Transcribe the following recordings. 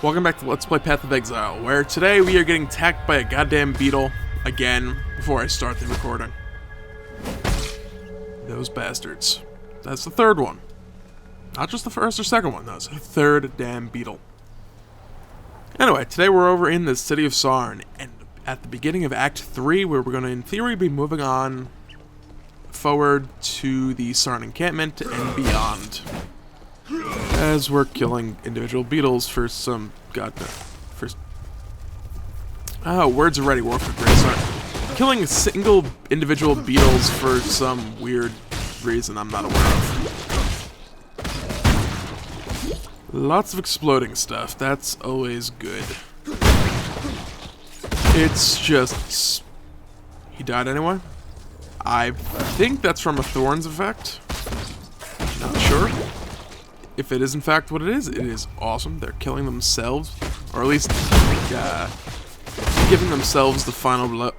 Welcome back to Let's Play Path of Exile, where today we are getting attacked by a goddamn beetle again before I start the recording. Those bastards. That's the third one. Not just the first or second one, that's the third damn beetle. Anyway, today we're over in the city of Sarn, and at the beginning of Act 3, where we're going to, in theory, be moving on forward to the Sarn Encampment and beyond. As we're killing individual beetles for some words are ready, Warfare Grace. Killing single individual beetles for some weird reason I'm not aware of. Lots of exploding stuff, that's always good. It's just... he died anyway? I think that's from a Thorns effect. Not sure. If it is in fact what it is awesome. They're killing themselves, or at least giving themselves the final blow.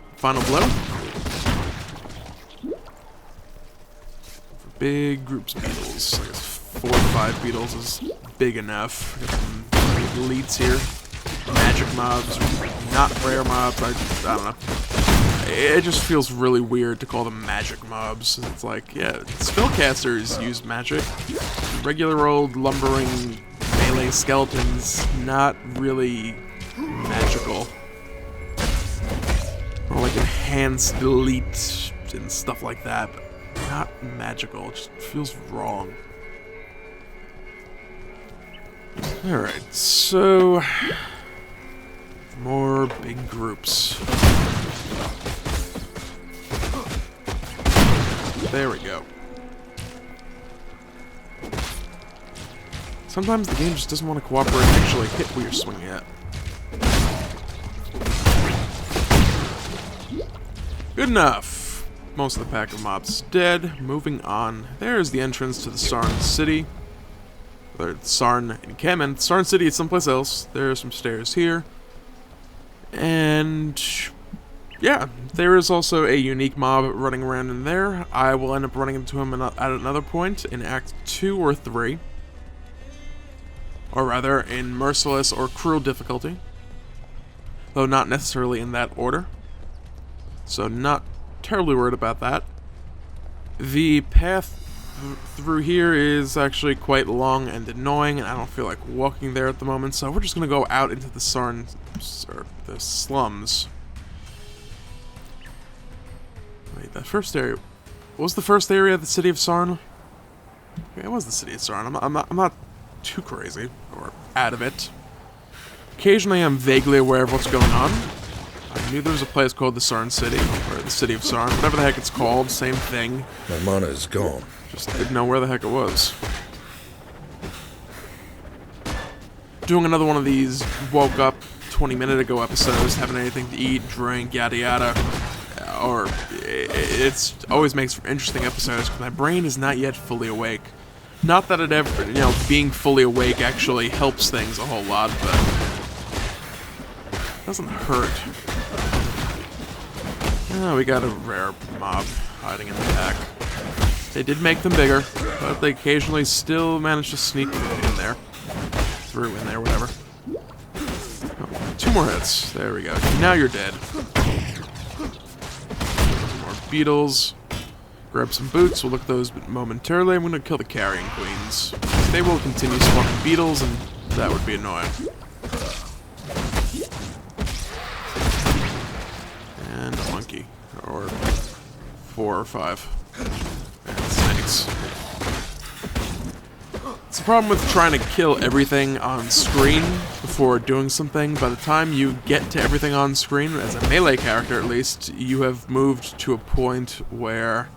For big groups of beetles, I guess 4 or 5 beetles is big enough. Got some elites here, magic mobs, not rare mobs. I don't know. It just feels really weird to call them magic mobs. It's like, yeah, spellcasters use magic. Regular old lumbering melee skeletons, not really magical. Or like enhanced elite and stuff like that, but not magical. It just feels wrong. Alright, so... more big groups. There we go. Sometimes the game just doesn't want to cooperate and actually hit where you're swinging at. Good enough. Most of the pack of mobs is dead. Moving on. There's the entrance to the Sarn City. Or Sarn Encampment. Sarn City is someplace else. There are some stairs here. And... yeah, there is also a unique mob running around in there. I will end up running into him at another point in Act 2 or 3. Or rather, in Merciless or Cruel difficulty. Though not necessarily in that order. So not terribly worried about that. The path through here is actually quite long and annoying, and I don't feel like walking there at the moment, so we're just going to go out into the Sarn... or the slums. Wait, that first area... what was the first area of the city of Sarn? Okay, it was the city of Sarn. I'm not too crazy, or out of it. Occasionally I'm vaguely aware of what's going on. I knew there was a place called the Sarn City, or the City of Sarn, whatever the heck it's called, same thing. My mana is gone. Just didn't know where the heck it was. Doing another one of these woke up 20-minute ago episodes, having anything to eat, drink, yada yada. Or it's always makes for interesting episodes because my brain is not yet fully awake. Not that it ever, being fully awake actually helps things a whole lot, but it doesn't hurt. Oh, we got a rare mob hiding in the pack. They did make them bigger, but they occasionally still manage to sneak in there. Through in there, whatever. Oh, 2 more hits. There we go. Now you're dead. More beetles. Grab some boots. We'll look at those momentarily. I'm going to kill the carrion queens. They will continue spawning beetles, and that would be annoying. And a monkey. Or 4 or 5. And snakes. It's the problem with trying to kill everything on screen before doing something. By the time you get to everything on screen, as a melee character at least, you have moved to a point where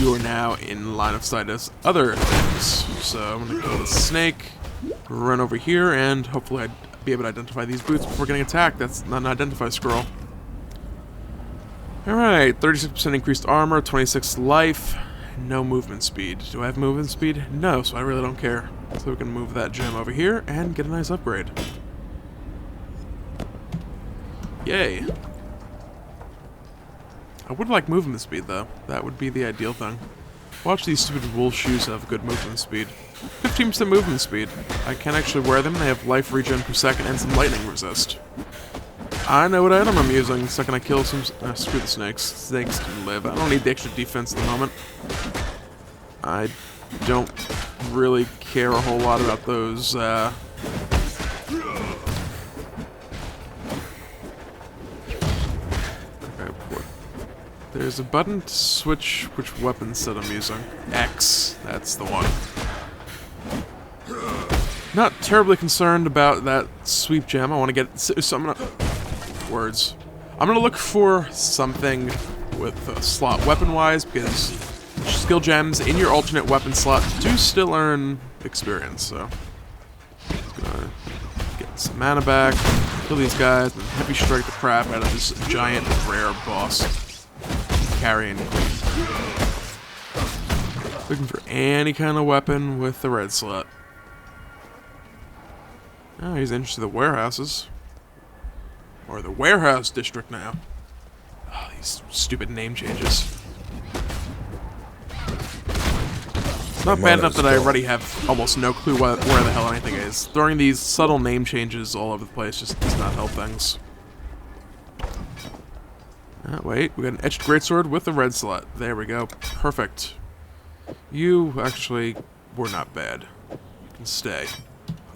you are now in line of sight as other things. So I'm gonna kill the snake, run over here, and hopefully I'd be able to identify these boots before getting attacked. That's not an identify scroll. Alright, 36% increased armor, 26 life, no movement speed. Do I have movement speed? No, so I really don't care. So we can move that gem over here and get a nice upgrade. Yay. I would like movement speed though. That would be the ideal thing. Watch these stupid wool shoes have good movement speed. 15% movement speed. I can actually wear them. They have life regen per second and some lightning resist. I know what item I'm using. The second I kill some... screw the snakes. Snakes can live. I don't need the extra defense at the moment. I don't really care a whole lot about those, Okay, there's a button to switch which weapon set I'm using. X. That's the one. Not terribly concerned about that sweep gem. I want to get... So I'm gonna... Words. I'm gonna look for something with a slot weapon-wise, because skill gems in your alternate weapon slot do still earn experience, so... Gonna get some mana back, kill these guys, and heavy strike the crap out of this giant rare boss. Carrying queen. Looking for any kind of weapon with the red slot. Oh, he's interested in the warehouses. Or the warehouse district now. Oh, these stupid name changes. It's not bad enough that I already have almost no clue where the hell anything is. Throwing these subtle name changes all over the place just does not help things. Wait, we got an etched greatsword with the red slot. There we go. Perfect. You actually were not bad. You can stay.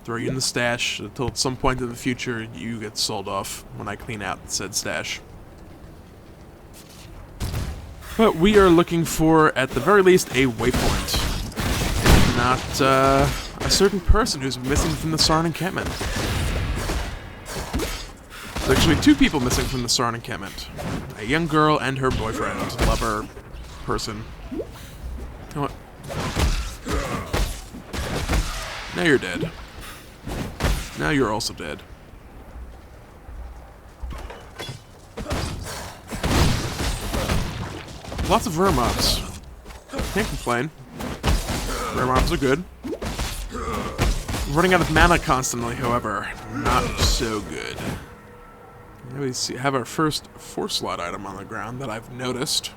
Throw you in the stash until at some point in the future you get sold off when I clean out said stash. But we are looking for, at the very least, a waypoint. Not a certain person who's missing from the Sarn Encampment. There's actually two people missing from the Sarn Encampment. A young girl and her boyfriend, lover, person. You know what? Now you're dead. Now you're also dead. Lots of rare mobs. Can't complain. Rare mobs are good. Running out of mana constantly, however, not so good. Now we have our first 4-slot item on the ground that I've noticed.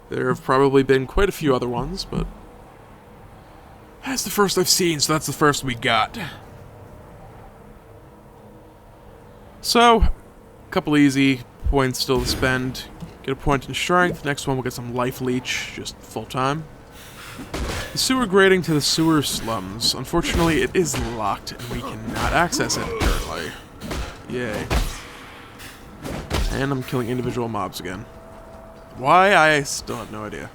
There have probably been quite a few other ones, but that's the first I've seen, so that's the first we got. So, a couple easy points still to spend. Get a point in strength. Next one we'll get some life leech, just full time. The sewer grating to the sewer slums. Unfortunately, it is locked and we cannot access it currently. Yay. And I'm killing individual mobs again. Why? I still have no idea.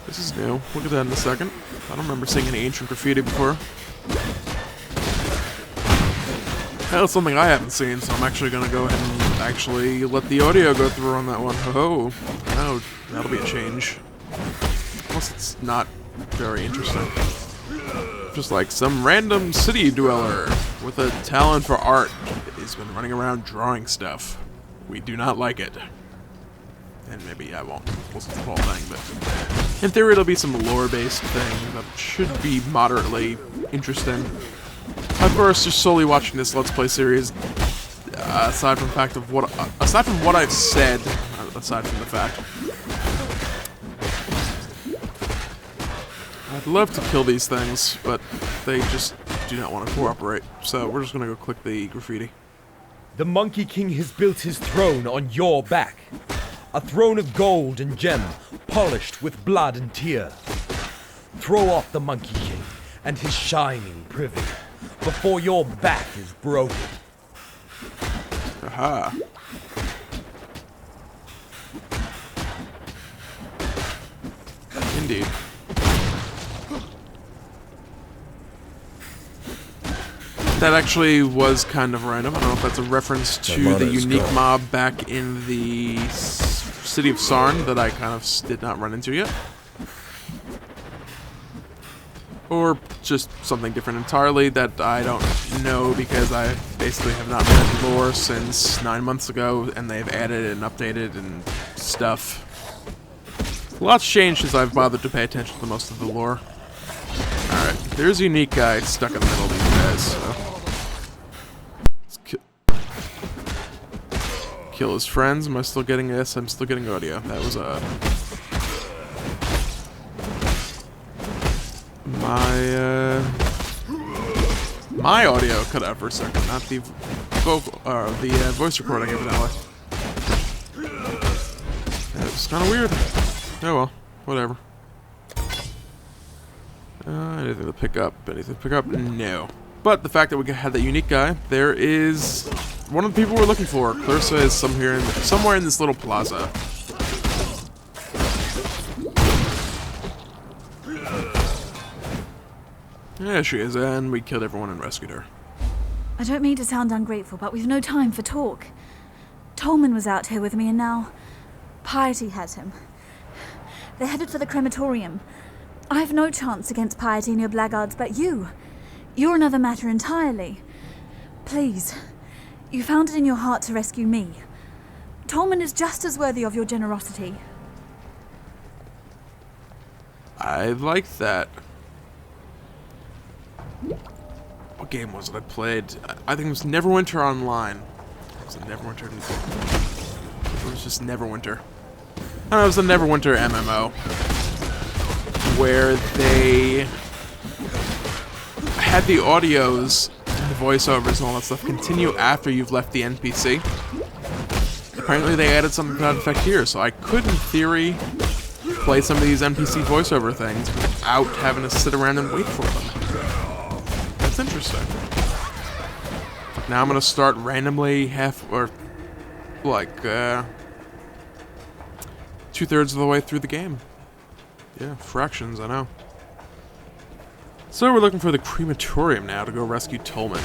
This is new. We'll get that in a second. I don't remember seeing any ancient graffiti before. That's something I haven't seen, so I'm actually going to go ahead and actually let the audio go through on that one. Oh, no, that'll be a change. Unless it's not very interesting. Just like some random city dweller with a talent for art has been running around drawing stuff. We do not like it. And maybe I won't listen to the whole thing, but in theory it'll be some lore-based thing that should be moderately interesting. Of course, just solely watching this Let's Play series, aside from what I've said, aside from the fact, I'd love to kill these things, but they just do not want to cooperate. So we're just gonna go click the graffiti. The Monkey King has built his throne on your back. A throne of gold and gem, polished with blood and tear. Throw off the Monkey King and his shining privy before your back is broken. Aha. Indeed. That actually was kind of random. I don't know if that's a reference to the unique mob back in the city of Sarn that I kind of did not run into yet. Or just something different entirely that I don't know because I basically have not read lore since 9 months ago and they've added and updated and stuff. A lot's changed since I've bothered to pay attention to most of the lore. Alright, there's a unique guy stuck in the middle of these guys, so. Kill his friends. Am I still getting this? I'm still getting audio. That was a... My audio cut out for a second, not the vocal, the voice recording, evidently. It's kind of weird. Oh well, whatever. Anything to pick up? Anything to pick up? No. But the fact that we had that unique guy, there is one of the people we're looking for. Clarissa is somewhere in this little plaza. There she is, and we killed everyone and rescued her. I don't mean to sound ungrateful, but we've no time for talk. Tolman was out here with me, and now Piety has him. They're headed for the crematorium. I've no chance against Piety and your blackguards, but you're another matter entirely. Please, you found it in your heart to rescue me. Tolman is just as worthy of your generosity. I like that. What game was it I played? I think it was Neverwinter Online. Was it Neverwinter? It was just Neverwinter. No, it was the Neverwinter MMO. Where they had the audios, the voiceovers and all that stuff continue after you've left the NPC. Apparently they added something to that effect here, so I could, in theory, play some of these NPC voiceover things without having to sit around and wait for them. That's interesting. Now I'm gonna start randomly two-thirds of the way through the game. Yeah, fractions, I know. So we're looking for the crematorium now to go rescue Tolman.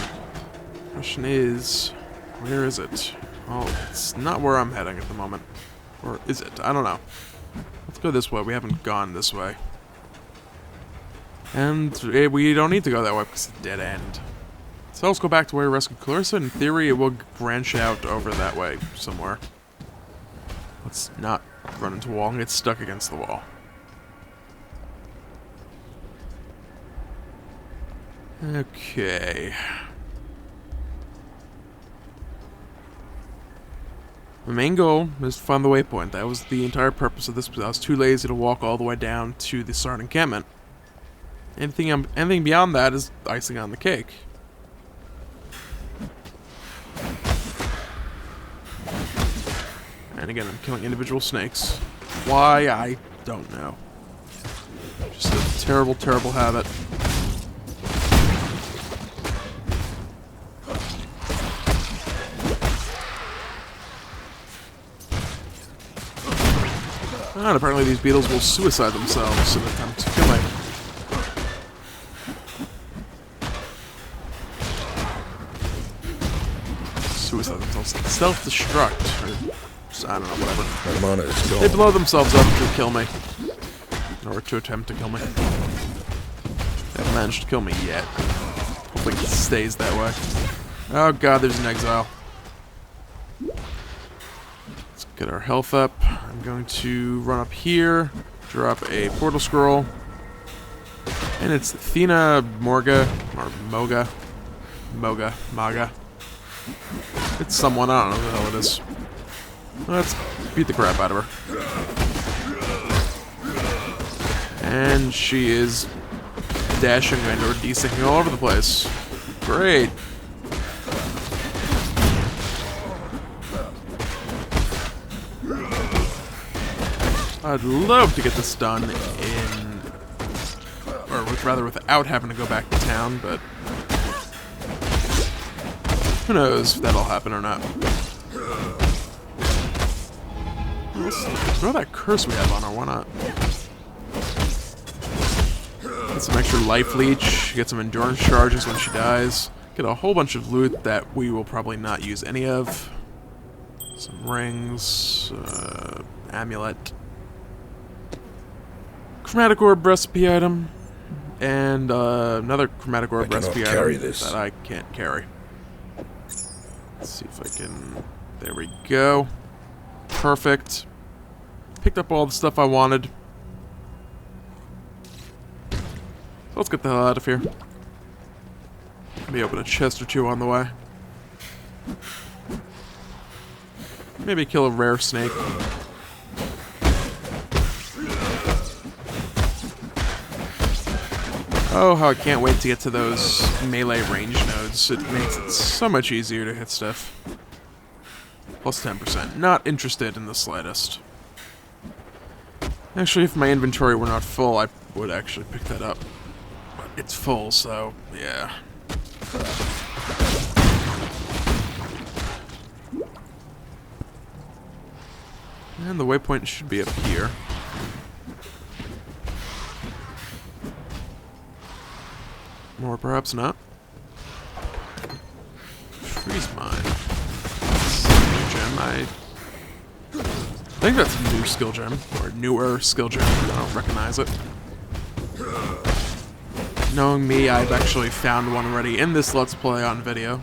Question is, where is it? Oh, it's not where I'm heading at the moment. Or is it? I don't know. Let's go this way. We haven't gone this way. And we don't need to go that way because it's a dead end. So let's go back to where we rescued Clarissa. In theory, it will branch out over that way somewhere. Let's not run into a wall and get stuck against the wall. Okay. The main goal is to find the waypoint. That was the entire purpose of this, because I was too lazy to walk all the way down to the Sarn Encampment. Anything beyond that is icing on the cake. And again, I'm killing individual snakes. Why? I don't know. Just a terrible, terrible habit. And apparently these beetles will suicide themselves in an attempt to kill me. Suicide themselves. Self-destruct. Or just, I don't know, whatever. They blow themselves up to kill me. Or to attempt to kill me. They haven't managed to kill me yet. Hopefully it stays that way. Oh god, there's an exile. Let's get our health up. I'm going to run up here, drop a portal scroll. And it's Athena Morga, or Maga. It's someone, I don't know who the hell it is. Let's beat the crap out of her. And she is dashing and or desynching all over the place. Great. I'd love to get this done without having to go back to town, but who knows if that'll happen or not. Let's throw that curse we have on her, why not? Get some extra life leech, get some endurance charges when she dies, get a whole bunch of loot that we will probably not use any of. Some rings, amulet. Chromatic orb recipe item, and another chromatic orb recipe item that I can't carry. Let's see if I can. There we go. Perfect. Picked up all the stuff I wanted. So let's get the hell out of here. Maybe open a chest or two on the way. Maybe kill a rare snake. Oh, how I can't wait to get to those melee range nodes. It makes it so much easier to hit stuff. Plus 10%. Not interested in the slightest. Actually, if my inventory were not full, I would actually pick that up. But it's full, so yeah. And the waypoint should be up here. Or perhaps not. Freeze mine. Gem. I think that's a new skill gem. Or newer skill gem. I don't recognize it. Knowing me, I've actually found one already in this Let's Play on video.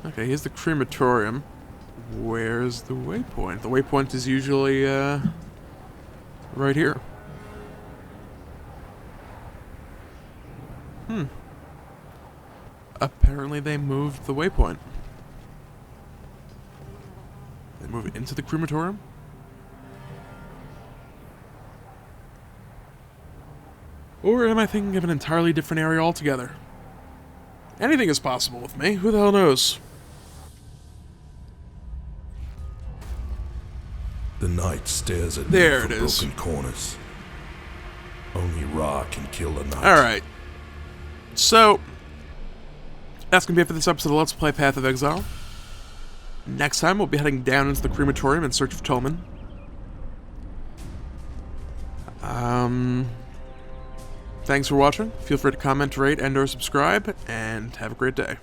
Okay, here's the crematorium. Where's the waypoint? The waypoint is usually, right here. Apparently they moved the waypoint. They moved it into the crematorium? Or am I thinking of an entirely different area altogether? Anything is possible with me. Who the hell knows? The night stares at There me it from is. broken corners. Only Ra can kill the night. Alright. So, that's going to be it for this episode of Let's Play Path of Exile. Next time, we'll be heading down into the crematorium in search of Tolman. Thanks for watching. Feel free to comment, rate, and/or subscribe, and have a great day.